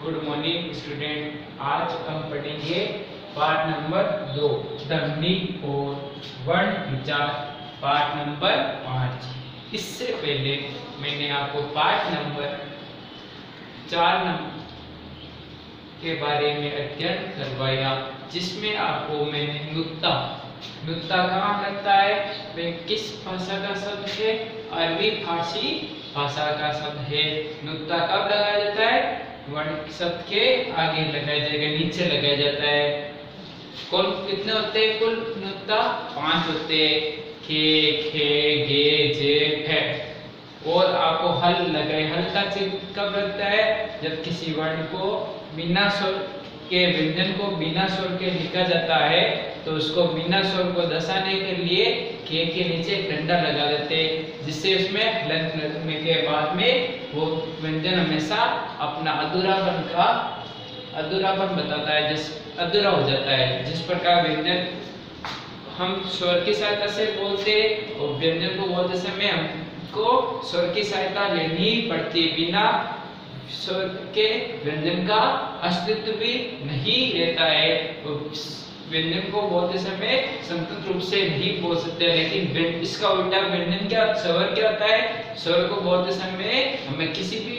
Good morning student. आज हम पढ़ेंगे पार्ट नंबर 2 द मीनिंग और वर्ण विचार, पार्ट नंबर 5। इससे पहले मैंने आपको पार्ट नंबर 4 के बारे में अध्ययन करवाया, जिसमें आपको मैंने नुक्ता कहाँ लगता है, वे किस भाषा का शब्द है, अरबी फारसी भाषा का शब्द है। नुक्ता कब लगाया जाता है, वर्ण शब्द के आगे लगाया जाएगा, नीचे लगाया जाता है। कुल कितने होते हैं, कुल नुक्ता 5 होते हैं, खे खे गे जे फे। और आपको हल लगाए, हल का चिन्ह कब लगता है, जब किसी वर्ण को बिना स्वर के, व्यंजन को बिना स्वर के लिखा जाता है, तो उसको बिना स्वर को दर्शाने के लिए के नीचे डंडा लगा देते हैं, जिससे उसमें हलन लगने के बाद में वो व्यंजन हमेशा अपना अधूरापन बताता है, जिस अधूरा हो जाता है। जिस प्रकार व्यंजन हम स्वर की सहायता से बोलते हैं और व्यंजन को बोलते समय हमको स्वर की सहायता लेनी पड़ती है, बिना स्वर के व्यंजन का अस्तित्व भी नहीं रहता है। व्यंजन को बोलते समय संतुलित रूप से नहीं बोल सकते, लेकिन इसका उल्टा व्यंजन क्या, स्वर क्या होता है, स्वर को बोलते समय हमें किसी भी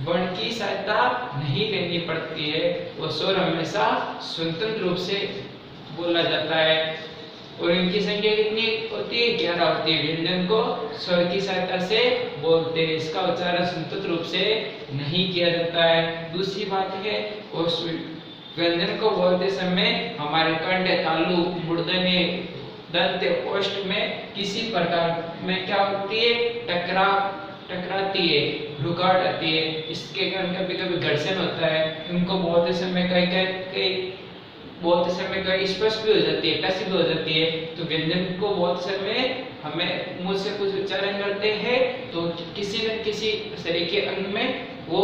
वर्ण की सहायता नहीं लेनी पड़ती है, वो स्वर हमेशा स्वतंत्र रूप से बोला जाता है। और इनकी संख्या कितनी होती है, 11 होती है। व्यंजन को स्वर की सहायता से बोलते हैं, इसका उच्चारण संतुलित रूप से नहीं किया जाता है। दूसरी बात है, उस व्यंजन को बोलते समय हमारे कंठ, तालु, मूर्धन्य, दंत, ओष्ठ में किसी प्रकार में क्या होती है, टकराती है, रुकावट आती है। इसके कारण कभी कभी घर्षण होता है। इनको बोलते समय कई स्पष्ट भी हो जाती है, टच भी हो जाती है। तो व्यंजन को बोलते समय हमें मुंह से कुछ उच्चारण करते हैं तो किसी न किसी शरीर के अंग में वो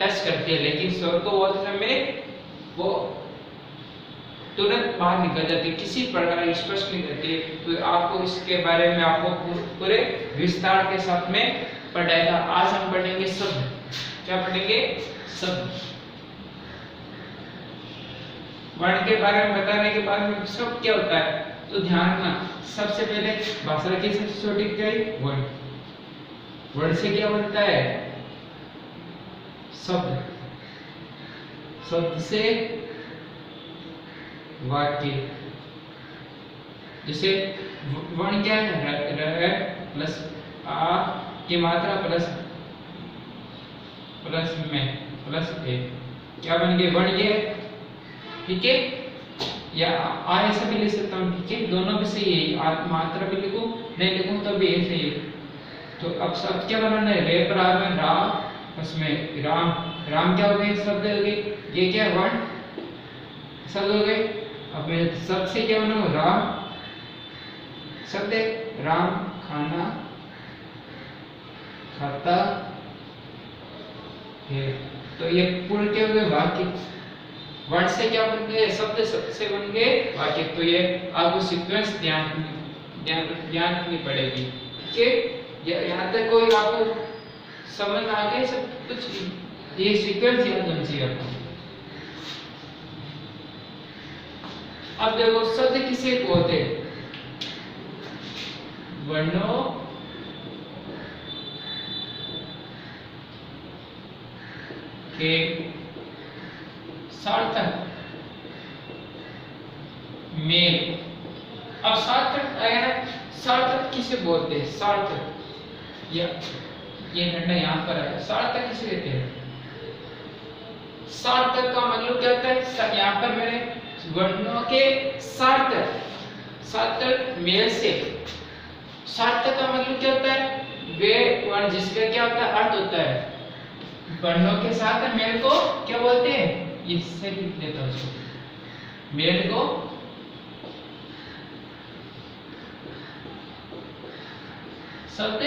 टच करती है, लेकिन स्वर को बोलते समय वो तुरंत बाहर निकल जाती है, किसी प्रकार स्पष्ट नहीं करती है। तो आपको इसके बारे में आपको पूरे विस्तार के साथ में पढ़ाएगा। आज हम पढ़ेंगे शब्द। क्या पढ़ेंगे, शब्द। वर्ण के बारे में बताने के बाद में शब्द क्या होता है, तो ध्यान रखना। सबसे पहले भाषा की सबसे छोटी इकाई वर्ण। वर्ण से क्या बनता है, शब्द। शब्द से वाक्य। जैसे वर्ण क्या है, र प्लस आ की मात्रा प्लस में प्लस ए, क्या बन गए, वर्ण ये, ठीक है। या आ ऐसा भी लिख सकता हूँ, ठीक है, दोनों भी सही है। मात्रा भी लिखूं, नहीं लिखूं तो भी ये सही है। तो अब शब्द क्या बनाना है, रे पर आ में रा, उसमें राम। राम क्या हो गए, शब्द हो गए। ये क्या, वर्ण शब्द हो गए। अब मैं शब्द से क्या बनाऊं, राम शब्द है, राम खाना खाता है। तो ये पूर्ण क्या हो गए, वाक्य। वर्ण से क्या बन गए, शब्द से बन गए वाक्य। तो ये आपको सीक्वेंस ध्यान रखनी पड़ेगी, ठीक है। यहाँ तक कोई आपको समझ आ गए, सब कुछ ये सीक्वेंस याद होना चाहिए आपको। अब देखो, शब्द किसे बोलते हैं, वर्णों के सार्थक मेल। अब सार्थक आया, सार्थक किसे बोलते हैं, सार्थक, ये डंडा यहाँ पर है, सार्थक किसे कहते हैं। सार्थक का मतलब क्या होता है, यहाँ पर मैंने वर्णों के सार्थक मेल से। सार्थक का मतलब क्या होता है, वे वर्ण जिसका क्या होता है, अर्थ होता है। वर्णों के साथ मेल को क्या बोलते हैं, इससे लिख देता हूं, मेल को शब्द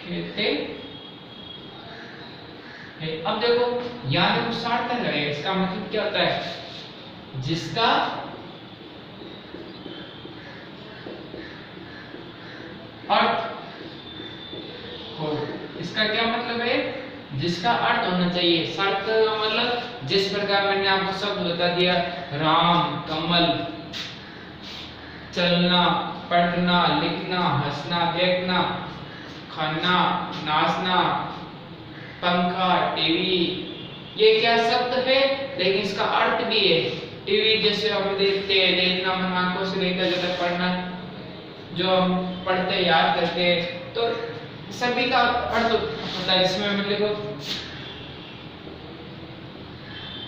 कहते हैं। अब देखो, यहां देखो सार्थक है, इसका मतलब क्या होता है, जिसका अर्थ हो। इसका क्या मतलब है, जिसका अर्थ होना चाहिए। शर्त मतलब जिस प्रकार मैंने आपको शब्द बता दिया, राम, कमल, चलना, पढ़ना, लिखना, हंसना, देखना, खाना, नाचना, पंखा, टीवी, ये क्या शब्द है लेकिन इसका अर्थ भी है। टीवी जैसे हम देखते हैं, देखना मन आंखों से देखा जाता है, पढ़ना जो हम पढ़ते याद करते हैं, तो सभी का अर्थ होता है। इसमें मैं लिखो,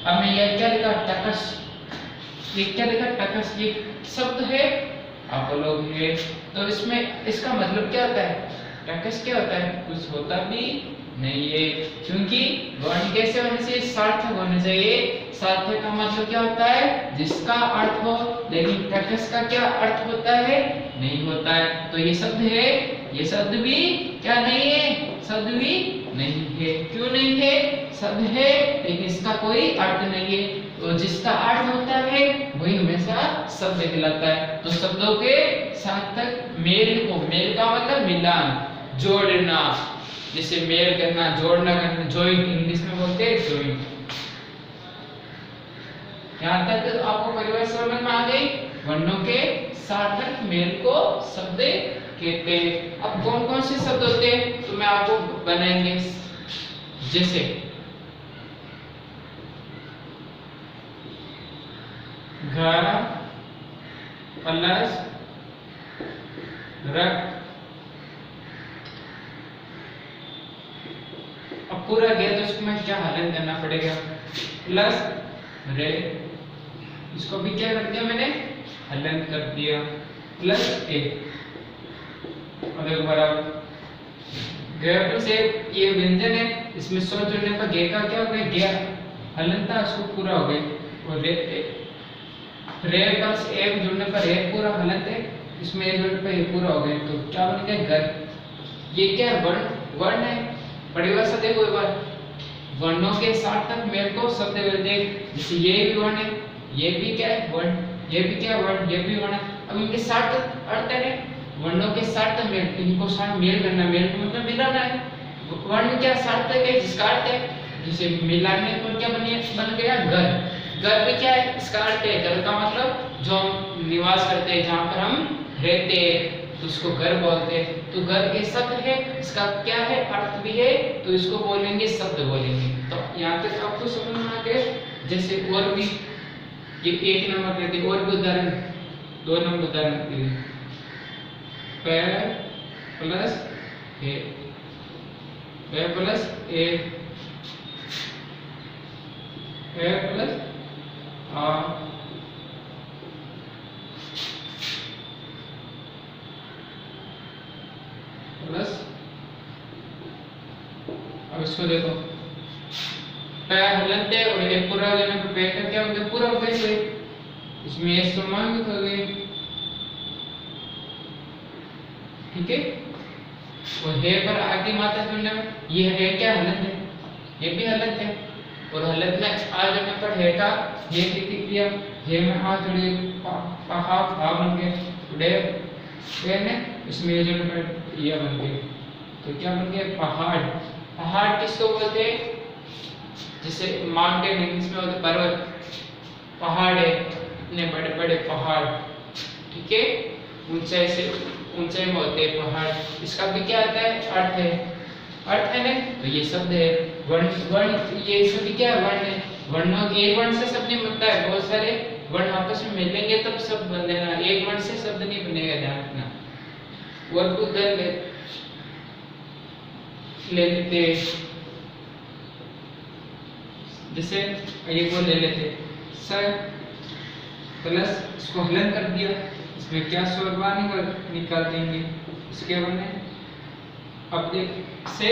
अब मैं ये क्या लिखा, टकस, ये क्या लिखा, टकस, ये शब्द है, आप लोग है, तो इसमें इसका मतलब क्या होता है, टकस क्या होता है, कुछ होता भी नहीं है, क्योंकि वर्ण कैसे होने चाहिए, सार्थक होने चाहिए। सार्थक का मतलब क्या होता है, जिसका अर्थ हो, लेकिन टकस का क्या अर्थ होता है, नहीं होता है। तो ये शब्द है, ये शब्द भी क्या नहीं है, शब्द भी नहीं है। क्यों नहीं है, शब्द है लेकिन इसका कोई अर्थ नहीं है। तो जिसका अर्थ होता है वही हमेशा शब्द कहलाता है। तो शब्दों के सार्थक मेल को, मेल का मतलब मिलान, जोड़ना, जैसे मेल करना, जोड़ना करना, जॉइंट, इंग्लिश में बोलते हैं जॉइंट। यहाँ तक आपको परिभाषा समझ में आ गई। वर्णों के सार्थक मेल को शब्द कहते हैं। अब कौन कौन से शब्द होते हैं तो मैं आपको बनाएंगे, जैसे घर, प्लस रख, अब पूरा गया तो इसको मैं क्या हलन करना पड़ेगा, प्लस रे, इसको भी क्या कर दिया मैंने, हलन कर दिया, प्लस ए, और एक बराबर गया से ये व्यंजन है, इसमें सो जुड़ने पर गे का क्या हो गया, गया हलन था, उसको पूरा हो गया, और रे प्लस ए जुड़ने पर रे पूरा हलन थे, इसमें ए जुड़ने पर ये पूरा हो गया, तो क्या बन गया, घर। ये क्या है, वर्ण, वर्ण है। परिभाषा देखो एक बार, वर्णों के सार्थक मेल को शब्द देख, जैसे ये भी वर्ण है, ये भी क्या है, वर्ण, ये भी क्या है, वर्ण, ये भी वर्ण है। अब इनके सार्थक अर्थ है, वर्णों के सार्थक मेल, इनको साथ मेल करना, मेल का मतलब मिलाना है। वर्ण क्या सार्थक है, जिसका अर्थ है, जैसे मिलाने पर क्या बन गया, घर। घर भी क्या है, इसका अर्थ है, घर का मतलब जो हम निवास करते हैं, जहाँ पर हम रहते हैं, तो उसको घर बोलते हैं। तो घर ये शब्द है, इसका क्या है, अर्थ भी है, तो इसको बोलेंगे, शब्द बोलेंगे। तो यहाँ तक आपको समझ में आ गया। जैसे और भी ये एक नंबर रहते, और भी उदाहरण, 2 नंबर उदाहरण के लिए, पैर प्लस ए, पैर प्लस ए, पैर प्लस आ, प्लस, अब इसको देखो, पैर हलनते और एक पूरा हो जाने पर पैर का क्या हो गया, पूरा हो गया, इसमें ये समान हो गए, ठीक है। और हे पर आगे मात्रा जुड़ने में, ये है क्या, हलंत है, ये भी हलंत है, और हलंत में आ जाने पर हे का ये लिख दिया, हे में आ जुड़े, पहा फा बन गए, डे ने इसमें ये जुड़ने पर ये बन गए, तो क्या बन गया, पहाड़। पहाड़ किसको बोलते हैं, जैसे माउंटेन इंग्लिश में होते पर्वत, पहाड़ है, इतने बड़े बड़े पहाड़, ठीक है, ऊंचाई से ऊंचाई में होते हैं पहाड़। इसका भी क्या आता है, अर्थ है, अर्थ है ना, तो ये शब्द है। वर्ण, वर्ण ये सभी क्या है, वर्ण है। वर्णों, एक वर्ण से शब्द नहीं बनता है, बहुत सारे वर्ण आपस में मिलेंगे तब शब्द बनेगा, एक वर्ण से शब्द नहीं बनेगा, ध्यान रखना। वर्ग को उदाहरण ले लेते, जैसे ये को ले लेते, सर प्लस इसको हलन कर दिया, इसमें क्या स्वर बाहर निकाल देंगे, इसके बने अब देख से,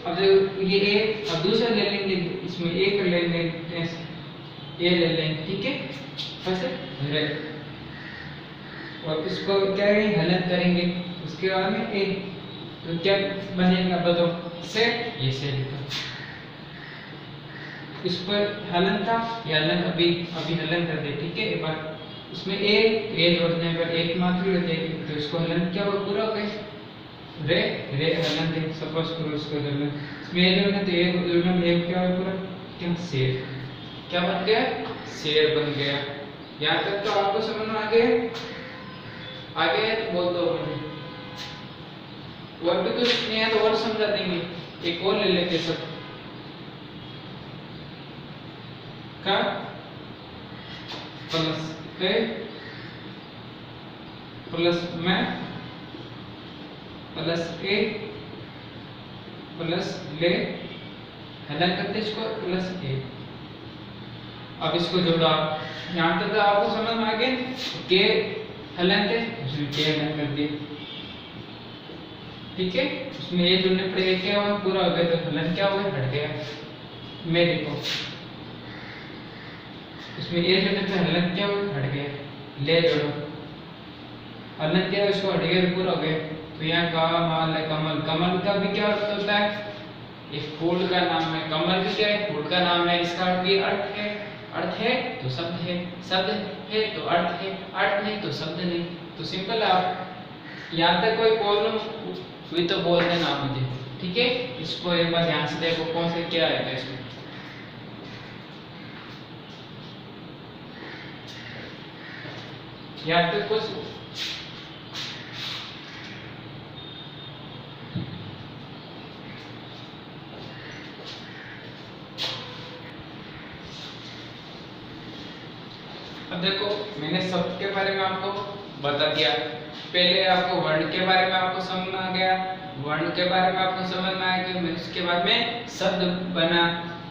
अब ये ए, अब दूसरा ले लेंगे, इसमें एक ले लेंगे, ए ले लेंगे, ठीक है, ऐसे और इसको क्या करेंगे, हलन करेंगे, उसके बाद में ए, तो क्या बनेगा, बताओ, से, ये से लिखा, इस पर हलन था, ये हलन अभी हलन कर दे, ठीक है। एक बार इसमें ए जोड़ने पर एक मात्रा हो जाएगी, तो इसको हलन क्या हुआ, पूरा हो गया, रे रे हलन थे सपोज करो इसको कर ले इसमें ये जो है तो एक जोड़ना में एक क्या है पूरा क्या शेर क्या बन गया शेर बन गया। यहाँ तक तो आपको समझ में आ गया आगे तो बोल दो मुझे और भी कुछ नहीं है तो और समझा देंगे एक और ले लेते सब का प्लस है प्लस में प्लस ए प्लस ले हलन करते इसको प्लस ए। अब इसको जोड़ा यहाँ तक आपको समझ में आ गया के हलन थे उसमें के हलन कर दिए ठीक है। उसमें ये जोड़ने पर ये क्या हुआ पूरा हो गया तो हलन क्या हुआ हट गया। मैं देखो इसमें ये जोड़ने पे हलन क्या हुआ हट गया ले जोड़ो हलन क्या इसको हट गया तो पूरा हो गया। तो यहाँ का माल है कमल कमल का भी क्या अर्थ होता है एक फूल का नाम है कमल भी क्या है फूल का नाम है इसका भी अर्थ है तो शब्द है शब्द है तो अर्थ है अर्थ नहीं तो शब्द नहीं। तो सिंपल है आप यहाँ तक कोई प्रॉब्लम हुई तो बोल देना आप मुझे ठीक है। इसको एक बार ध्यान से देखो कौन से क्या आएगा इसमें यहाँ तक कुछ अब देखो मैंने शब्द के बारे में आपको बता दिया पहले आपको वर्ण के बारे में आपको समझ में आ गया वर्ण के बारे में आपको समझ में आ गया मैं उसके बाद में शब्द बना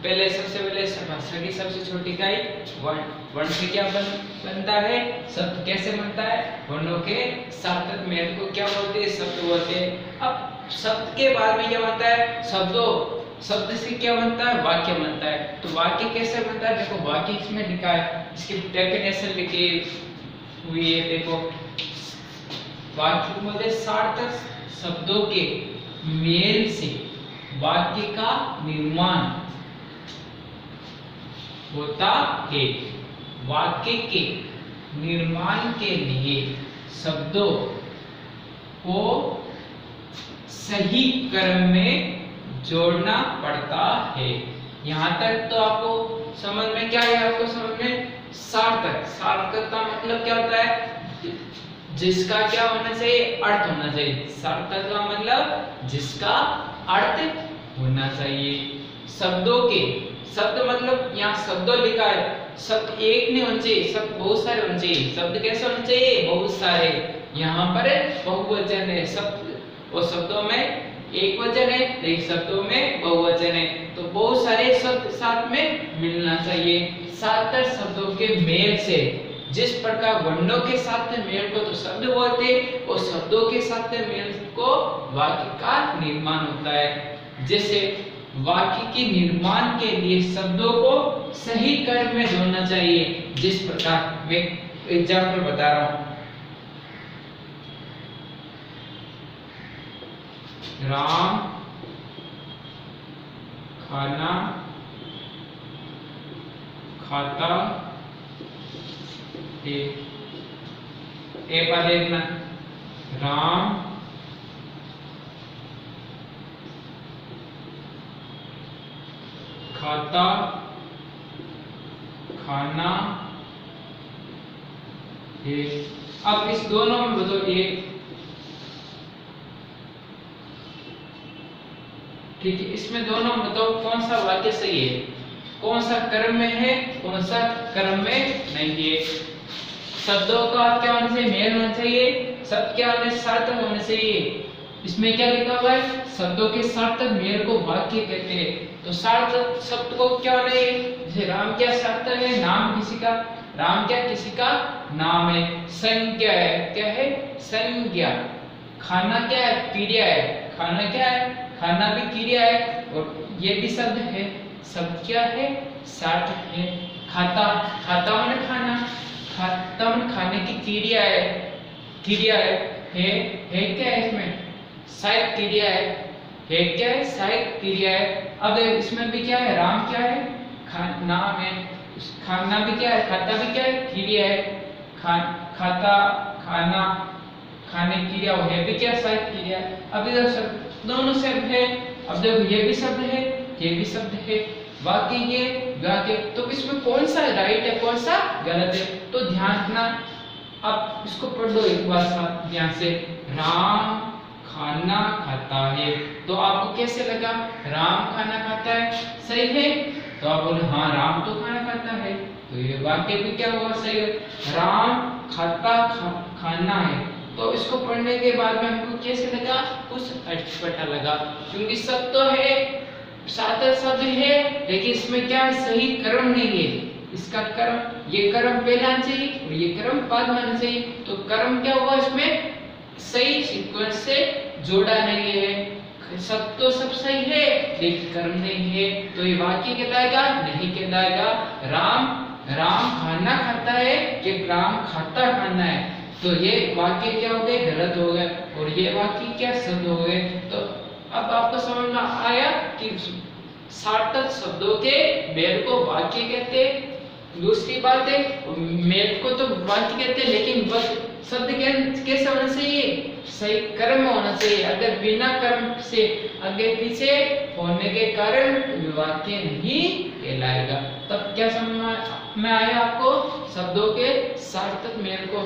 पहले सबसे पहले भाषा की सबसे छोटी इकाई वर्ण वर्ण से क्या बनता है शब्द कैसे बनता है वर्णों के सार्थक मेल को क्या बोलते हैं शब्द बोलते हैं। अब शब्द के बाद में क्या बनता है शब्द से क्या बनता है वाक्य बनता है। तो वाक्य कैसे बनता है देखो वाक्य इसमें लिखा है इसकी डेफिनेशन लिखी हुई है देखो वाक्य बोलते सार्थक शब्दों के मेल से वाक्य का निर्माण होता है। वाक्य के निर्माण के लिए शब्दों को सही क्रम में जोड़ना पड़ता है। यहाँ तक तो आपको समझ में क्या है आपको समझ में सार्थक सार्थक का मतलब क्या होता है जिसका क्या होना चाहिए अर्थ होना चाहिए। सार्थक का मतलब जिसका अर्थ होना चाहिए। शब्दों के शब्द मतलब यहाँ शब्दों लिखा है शब्द एक नहीं होना चाहिए शब्द बहुत सारे होने चाहिए। शब्द कैसे होने चाहिए बहुत सारे यहाँ पर बहुवचन है शब्द और शब्दों में एक वचन है एक शब्दों में बहुवचन है तो बहुत सारे शब्द साथ में मिलना चाहिए। सार्थक शब्दों के मेल से जिस प्रकार वर्णों के साथ मेल को तो शब्द बोलते हैं और शब्दों के साथ मेल को वाक्य का निर्माण होता है। जैसे वाक्य के निर्माण के लिए शब्दों को सही क्रम में जोड़ना चाहिए। जिस प्रकार मैं एग्जाम्पल बता रहा हूं राम खाना खाता है। ए पर देखना राम खाता खाना है। अब इस दोनों में बताओ एक ठीक है इसमें दोनों में बताओ कौन सा वाक्य सही है कौन सा क्रम में है कौन सा क्रम में नहीं है। शब्दों का क्या होना चाहिए मेल होना चाहिए शब्द क्या होने सार्थक होने चाहिए। इसमें क्या लिखा हुआ है शब्दों के सार्थक मेल को वाक्य कहते हैं। तो सार्थक शब्द को क्या होना है जैसे राम क्या सार्थक है नाम किसी का राम क्या किसी का नाम है। संज्ञा है क्या है संज्ञा। खाना क्या है क्रिया है खाना क्या है खाना भी क्रिया है और ये भी शब्द है शब्द क्या है सार्थक है। खाता खाता माने खाना खाता माने खाने की क्रिया है क्या है इसमें सहायक क्रिया है क्या है सहायक क्रिया है। अब इसमें भी क्या है राम क्या है नाम है खाना भी क्या है खाता भी क्या है क्रिया है खाता खाना खाने की क्रिया, वो है भी क्या, सहायक क्रिया। अब इधर शब्द दोनों शब्द है, अब देखो ये भी शब्द है, ये भी शब्द है, वाक्य ये वाक्य, तो इसमें कौन सा राइट है, कौन सा गलत है, तो ध्यान रखना। अब इसको पढ़ लो एक बार साथ ध्यान से। राम खाना खाता है, तो आपको कैसे लगा, राम खाना खाता है, सही है, तो आप बोले हाँ राम तो खाना खाता है, तो ये वाक्य भी क्या हुआ, सही है। राम खाता खाना है, तो इसको पढ़ने के बाद में हमको कैसे लगा, कुछ अटपटा लगा, क्योंकि सब तो है, सार्थक शब्द है, लेकिन इसमें क्या सही कर्म नहीं है, इसका कर्म, ये कर्म पहले आना चाहिए और ये कर्म बाद में आना चाहिए, तो कर्म क्या हुआ, इसमें सही सीक्वेंस से जोड़ा नहीं है, सब तो सब सही है लेकिन कर्म नहीं है, तो ये वाक्य कहलाएगा, नहीं कहलाएगा। राम खाना खाता है कि राम खाता खाना है, तो ये वाक्य क्या हो गए, गलत हो गए, और ये वाक्य क्या शब्द हो गए। तो अब आपको समझ में आया कि सार्थक शब्दों के मेल को वाक्य कहते हैं। दूसरी बात है, मेल को तो वाक्य कहते हैं, लेकिन शब्द कैसे होना चाहिए, सही कर्म में होना चाहिए, अगर बिना कर्म से आगे पीछे होने के कारण वाक्य नहीं कहलाएगा। तब क्या समझ में आया आपको, शब्दों के सार्थक मेल को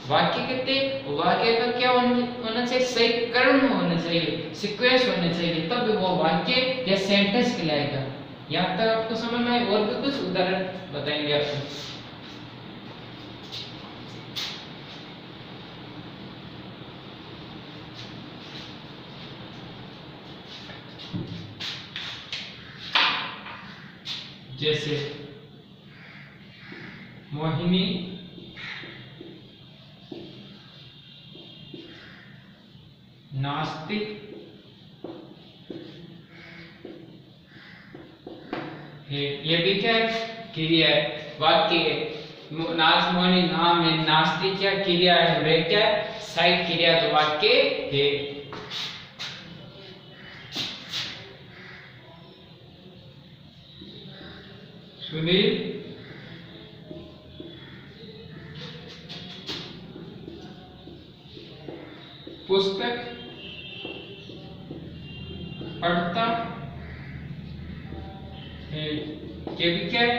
वाक्य कहते, वाक्य का क्या होना चाहिए, सही कर्म होना चाहिए, सीक्वेंस होना चाहिए, तब वो वाक्य या सेंटेंस कहलाएगा। यहाँ तक आपको समझ में आए, और भी कुछ उदाहरण बताएंगे आपको। जैसे मोहिनी नास्तिक है, ये भी क्या है, क्रिया है, वाक्य है। मोहिनी नाम है, नास्तिक क्या क्रिया है, वे क्या सहायक क्रिया, तो वाक्य है। सुनील पुस्तक पढ़ता है, ये भी क्या है,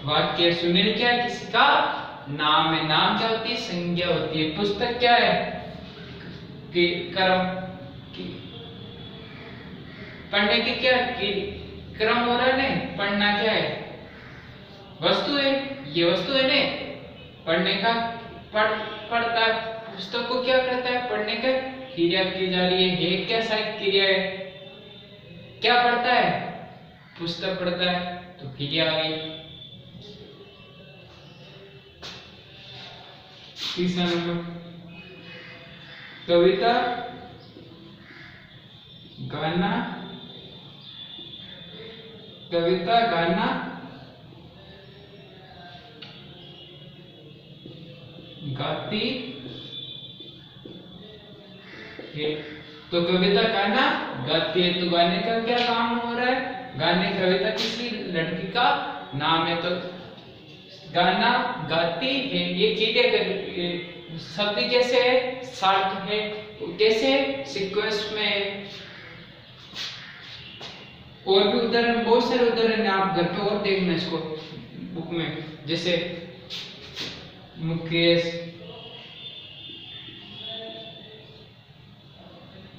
वाक्य। सुनील क्या है, किसका नाम है, नाम क्या होती है, संज्ञा होती है। पुस्तक क्या है, कि कर्म की, पढ़ने की क्या की क्रम हो रहा है, नहीं पढ़ना क्या है, वस्तु है, ये वस्तु है नहीं, पढ़ने का पढ़ता है, पुस्तक को क्या करता है, पढ़ने का क्रिया की जा रही है, ये क्या सहायक क्रिया है, क्या पढ़ता है, पुस्तक पढ़ता है, तो क्रिया आ गई। तीसरा नंबर, कविता गाना, कविता गाना गाती है, तो कविता गाना गाती है, तो गाने का क्या काम हो रहा है, गाने, कविता किसी लड़की का नाम है, तो गाना गाती है, ये क्रिया कर, शब्द कैसे है, सार्थक है, कैसे सीक्वेंस में। और भी उदाहरण, बहुत सारे उदाहरण है, आप घर पे और देखना इसको बुक में। जैसे मुकेश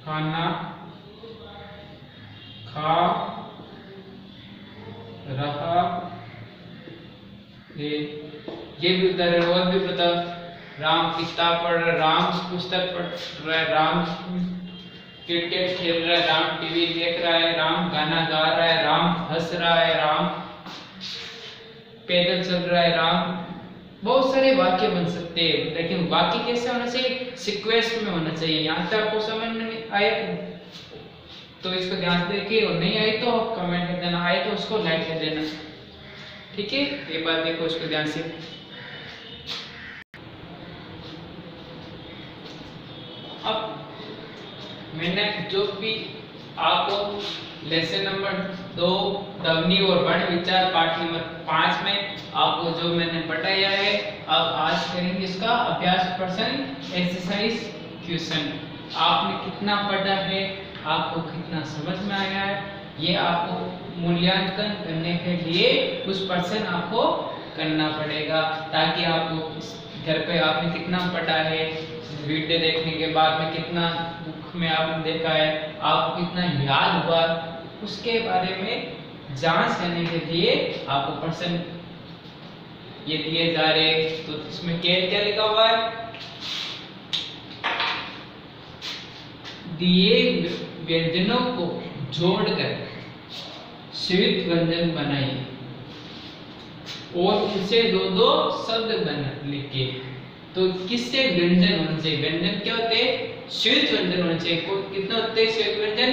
खाना खा रहा है, ये भी उदाहरण। और भी बता, राम किताब पढ़ रहा है, राम पुस्तक पढ़ रहा है, राम क्रिकेट खेल रहा है, राम टीवी देख रहा है, राम गाना गा रहा है, राम हंस रहा है, राम पैदल चल रहा है, राम। बहुत सारे वाक्य बन सकते हैं, लेकिन वाक्य कैसे होना चाहिए, सीक्वेंस में होना चाहिए। यहाँ तक आपको समझ में आया तो इसको ध्यान से देखिए, और नहीं आई तो कमेंट कर देना, आए तो उसको लाइक कर देना, ठीक है। एक बार देखो इसको ध्यान से। अब मैंने जो भी आपको लेसन नंबर 2 ध्वनि और वर्ण विचार पाठ नंबर 5 में आपको जो मैंने बताया है, अब आज करेंगे इसका अभ्यास प्रश्न एक्सरसाइज क्वेश्चन। आपने कितना पढ़ा है, आपको कितना समझ में आया है, ये आपको मूल्यांकन करने के लिए कुछ प्रश्न आपको करना पड़ेगा, ताकि आपको घर पे आपने कितना पढ़ा है, वीडियो देखने के बाद में कितना बुक में आपने देखा है, आपको कितना याद हुआ, उसके बारे में जांच करने के लिए आपको प्रश्न ये दिए जा रहे। तो इसमें क्या लिखा हुआ है, दिए व्यंजनों को जोड़कर स्वीट व्यंजन बनाइए और उनसे दो शब्द बना लिखिए। तो किससे व्यंजन होने चाहिए, व्यंजन क्या होते हैं, स्वीट व्यंजन होने चाहिए। कुल कितने होते हैं स्वीट व्यंजन,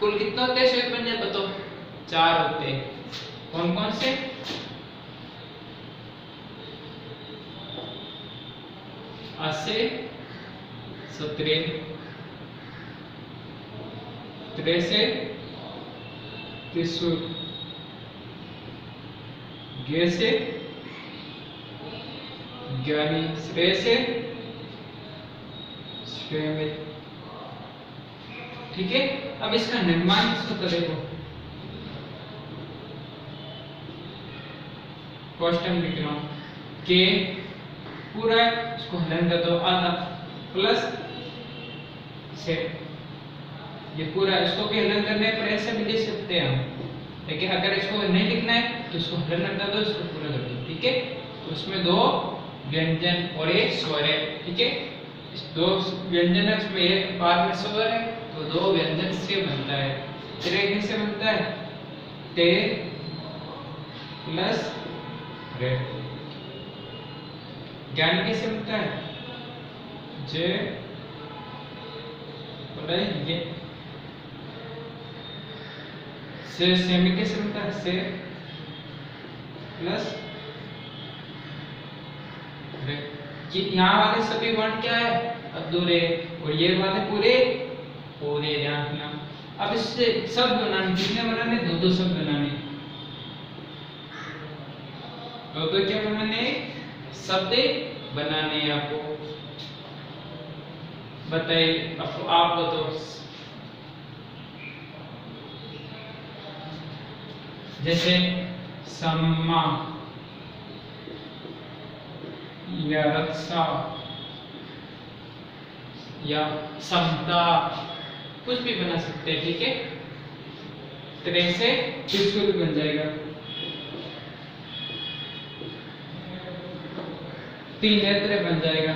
कुल कितने होते हैं स्वीट व्यंजन बताओ, 4 होते हैं। कौन कौन से, असे सत्रे त्रेसे त्रिशूल से ज्ञानी श्रेय से श्रेय। ठीक है, अब इसका निर्माण किसको करेगा, क्वेश्चन लिख रहा हूं के पूरा इसको हलन कर दो, आधा प्लस से ये पूरा, इसको भी हलन करने पर ऐसे भी लिख सकते हैं हम, लेकिन अगर इसको नहीं लिखना है तो इसको हलन कर दो, इसको पूरा कर दो। ठीक है, तो उसमें 2 व्यंजन और एक स्वर है। ठीक है, इस 2 व्यंजन है, उसमें एक बाद में स्वर है, तो 2 व्यंजन से बनता है। त्रे कैसे बनता है, ते प्लस रे। ज्ञान कैसे बनता है, जे प्लस ये। से सेमी कैसे बनता है, से प्लस रे। यहाँ वाले सभी वर्ण क्या है, अधूरे, और ये वाले पूरे पूरे, ध्यान रखना। अब इससे शब्द बनाने, कितने बनाने, 2 शब्द बनाने, 2 क्या बनाने, शब्द बनाने। आपको बताइए, आप बताओ, जैसे सम्मा या रक्षा या समता, कुछ भी बना सकते हैं। ठीक है, त्रे से त्रिशूल बन जाएगा, 3 नेत्र बन जाएगा,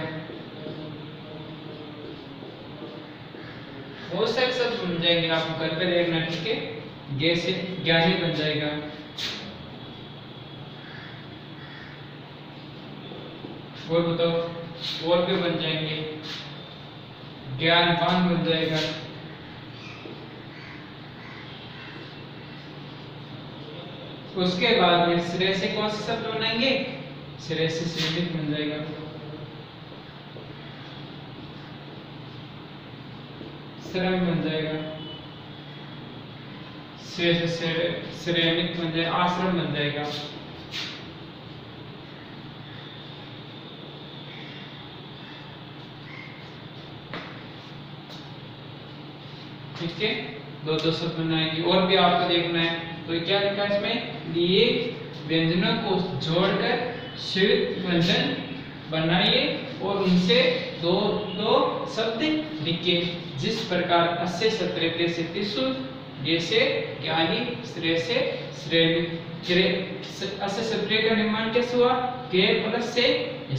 बहुत सारे शब्द बन जाएंगे, आपको घर पे देखना। ठीक है, गे से ज्ञानी बन जाएगा, और बताओ और भी बन जाएंगे, ज्ञानवान बन जाएगा, उसके बाद में श्रेय से कौन से शब्द बनाएंगे, श्रेय से श्रेमिक बन जाएगा, श्रम बन जाएगा, श्रेय से श्रेमिक बन जाएगा, आश्रम बन जाएगा। ठीक है, 2 शब्द बनाएंगे, और भी आपको देखना है। तो क्या लिखा है इसमें, ये व्यंजनों को जोड़कर स्वीट व्यंजन बनाइए और उनसे 2 शब्द लिखिए, जिस प्रकार अस्य सत्रे से त्रिशूल, जैसे ज्ञानी, श्रेय से श्रेय। अस्य सत्रे का निर्माण कैसे हुआ, के प्लस से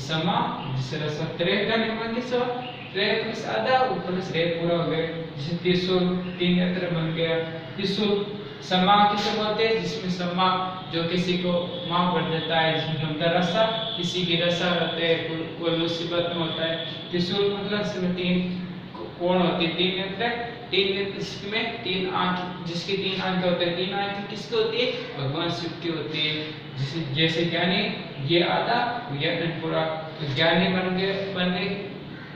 समा, जिससे सत्रे का निर्माण कैसे हुआ, त्रे प्लस आधा ऊपर से पूरा हो गया, जैसे त्रिशूल 3 नेत्र बन गया। त्रिशूल समा किसे बोलते हैं, जिसमें समा जो किसी को मां बढ़ जाता है, जिसमें हमदा रसा, किसी की रसा रहते हैं, कोई मुसीबत में होता है। त्रिशूल मतलब इसमें 3 कोण होती है, 3 नेत्र, 3 नेत्र जिसमें 3 आंख, जिसकी 3 आंखें होते हैं। 3 आंखें किसकी होती है, भगवान शिव की होती है। जैसे ज्ञानी, ये आधा, ये पूरा। तो ज्ञानी बनने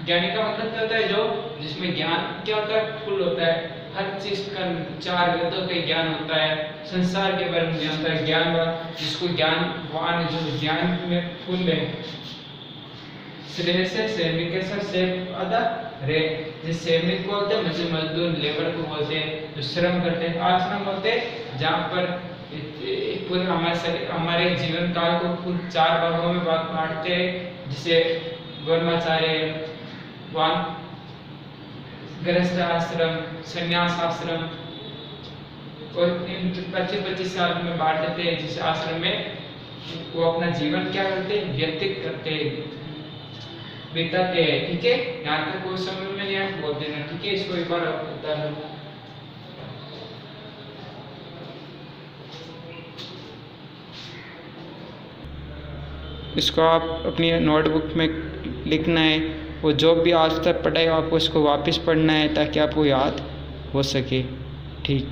ज्ञानी का मतलब क्या होता है, जो जिसमें ज्ञान क्या होता है, फुल होता है, हर चीज का 4 वेदों का ज्ञान होता है, संसार के बारे में ज्ञान होता है, ज्ञान जिसको ज्ञानवान जो ज्ञान में फुल है। श्रेय से कैसा से अदा रे, जिस श्रमिक को बोलते हैं, मतलब मजदूर लेबर को बोलते हैं, जो श्रम करते हैं। आश्रम बोलते हैं जहाँ पर पूरे हमारे जीवन काल को पूरे 4 भागों में बांटते हैं, जिसे ब्रह्मचार्य, गृहस्थ आश्रम, संन्यास आश्रम, और इन 25-25 साल में बांट देते हैं, जिस आश्रम में वो अपना जीवन क्या करते हैं, व्यतीत करते हैं, बिताते हैं। ठीक है, यहाँ तक कोई समझ में नहीं आया बोल देना। ठीक है, इसको एक बार बता दो। इसको आप अपनी नोटबुक में लिखना है, वो जो भी आज तक पढ़ाई आपको इसको वापस पढ़ना है ताकि आपको याद हो सके। ठीक।